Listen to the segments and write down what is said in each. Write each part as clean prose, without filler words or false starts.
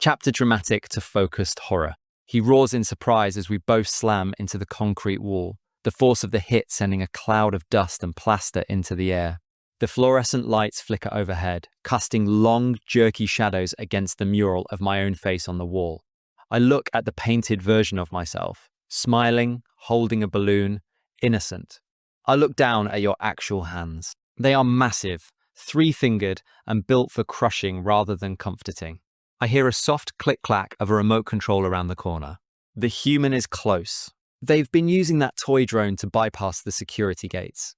Chapter dramatic to focused horror. He roars in surprise as we both slam into the concrete wall, the force of the hit sending a cloud of dust and plaster into the air. The fluorescent lights flicker overhead, casting long, jerky shadows against the mural of my own face on the wall. I look at the painted version of myself, smiling, holding a balloon, innocent. I look down at your actual hands. They are massive, three-fingered, and built for crushing rather than comforting. I hear a soft click-clack of a remote control around the corner. The human is close. They've been using that toy drone to bypass the security gates.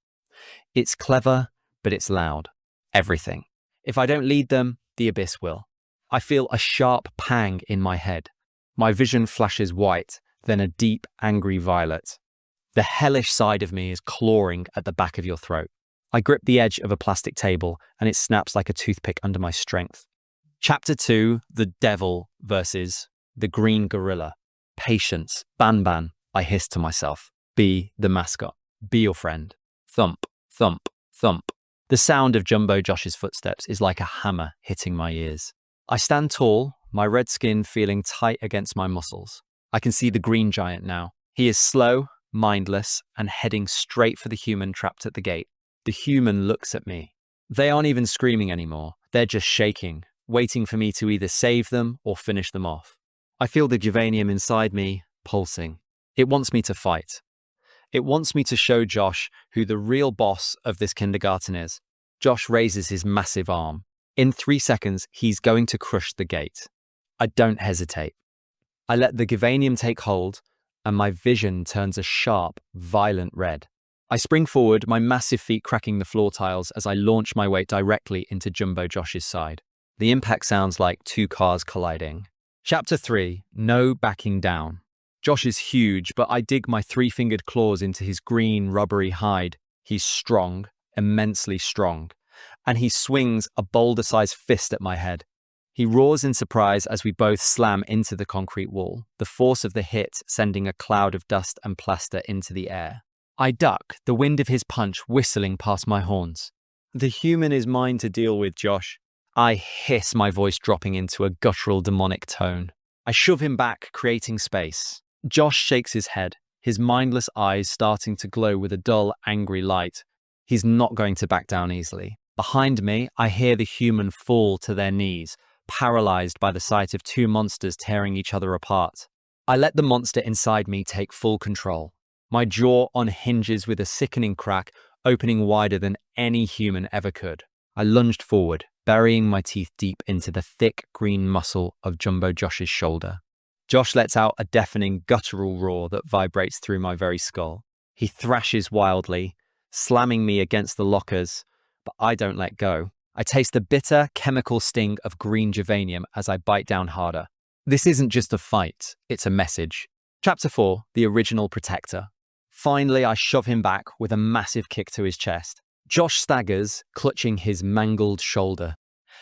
It's clever, but it's loud. Everything. If I don't lead them, the abyss will. I feel a sharp pang in my head. My vision flashes white, then a deep, angry violet. The hellish side of me is clawing at the back of your throat. I grip the edge of a plastic table, and it snaps like a toothpick under my strength. Chapter 2, The Devil versus the Green Gorilla. Patience, banban, I hiss to myself. Be the mascot. Be your friend. Thump, thump, thump. The sound of Jumbo Josh's footsteps is like a hammer hitting my ears. I stand tall, my red skin feeling tight against my muscles. I can see the green giant now. He is slow, mindless, and heading straight for the human trapped at the gate. The human looks at me. They aren't even screaming anymore. They're just shaking, waiting for me to either save them or finish them off. I feel the Juvanium inside me pulsing. It wants me to fight. It wants me to show Josh who the real boss of this kindergarten is. Josh raises his massive arm. In 3 seconds, he's going to crush the gate. I don't hesitate. I let the Juvanium take hold, and my vision turns a sharp, violent red. I spring forward, my massive feet cracking the floor tiles as I launch my weight directly into Jumbo Josh's side. The impact sounds like 2 cars colliding. Chapter 3, No Backing Down. Josh is huge, but I dig my 3-fingered claws into his green, rubbery hide. He's strong, immensely strong, and he swings a boulder-sized fist at my head. He roars in surprise as we both slam into the concrete wall, the force of the hit sending a cloud of dust and plaster into the air. I duck, the wind of his punch whistling past my horns. The human is mine to deal with, Josh. I hiss, my voice dropping into a guttural demonic tone. I shove him back, creating space. Josh shakes his head, his mindless eyes starting to glow with a dull, angry light. He's not going to back down easily. Behind me, I hear the human fall to their knees, paralyzed by the sight of 2 monsters tearing each other apart. I let the monster inside me take full control. My jaw unhinges with a sickening crack, opening wider than any human ever could. I lunged forward, burying my teeth deep into the thick green muscle of Jumbo Josh's shoulder. Josh lets out a deafening guttural roar that vibrates through my very skull. He thrashes wildly, slamming me against the lockers, but I don't let go. I taste the bitter chemical sting of green Juvanium as I bite down harder. This isn't just a fight, it's a message. Chapter 4, The Original Protector. Finally, I shove him back with a massive kick to his chest. Josh staggers, clutching his mangled shoulder.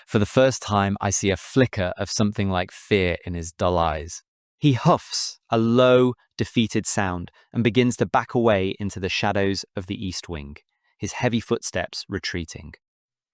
For the first time, I see a flicker of something like fear in his dull eyes. He huffs, a low, defeated sound, and begins to back away into the shadows of the east wing, his heavy footsteps retreating.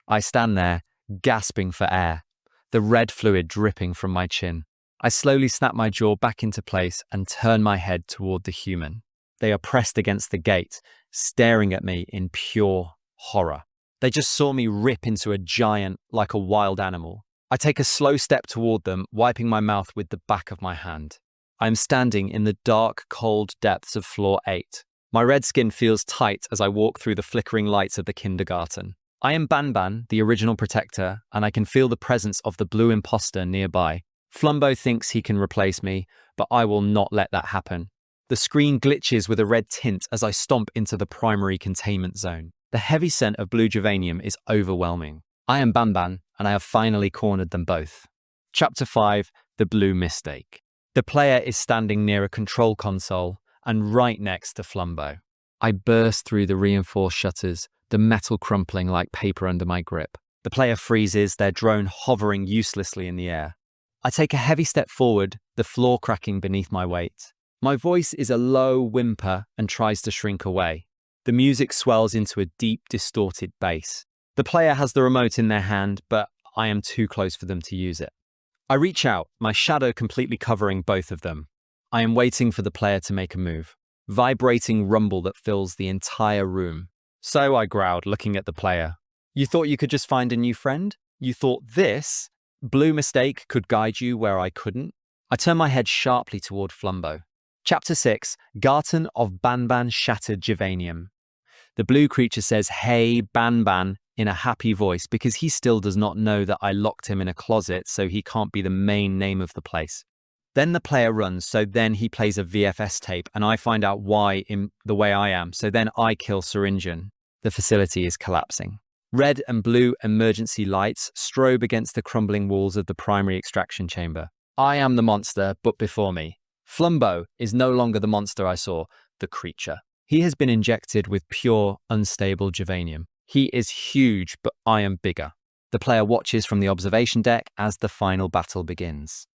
I stand there, gasping for air, the red fluid dripping from my chin. I slowly snap my jaw back into place and turn my head toward the human. They are pressed against the gate, staring at me in pure horror. They just saw me rip into a giant like a wild animal. I take a slow step toward them, wiping my mouth with the back of my hand. I am standing in the dark, cold depths of floor 8. My red skin feels tight as I walk through the flickering lights of the kindergarten. I am Banban, the original protector, and I can feel the presence of the blue imposter nearby. Flumbo thinks he can replace me, but I will not let that happen. The screen glitches with a red tint as I stomp into the primary containment zone. The heavy scent of blue Juvanium is overwhelming. I am Banban, and I have finally cornered them both. Chapter 5, The Blue Mistake. The player is standing near a control console and right next to Flumbo. I burst through the reinforced shutters, the metal crumpling like paper under my grip. The player freezes, their drone hovering uselessly in the air. I take a heavy step forward, the floor cracking beneath my weight. My voice is a low whimper and tries to shrink away. The music swells into a deep, distorted bass. The player has the remote in their hand, but I am too close for them to use it. I reach out, my shadow completely covering both of them. I am waiting for the player to make a move. Vibrating rumble that fills the entire room. So I growled, looking at the player. You thought you could just find a new friend? You thought this blue mistake could guide you where I couldn't? I turn my head sharply toward Flumbo. Chapter 6, Garden of Banban Shattered Javanium. The blue creature says, "Hey, Banban," in a happy voice because he still does not know that I locked him in a closet, so he can't be the main name of the place. Then the player runs, so then he plays a VFS tape, and I find out why in the way I am, so then I kill Syringan. The facility is collapsing. Red and blue emergency lights strobe against the crumbling walls of the primary extraction chamber. I am the monster, but before me. Flumbo is no longer the monster I saw, the creature. He has been injected with pure, unstable Javanium. He is huge, but I am bigger. The player watches from the observation deck as the final battle begins.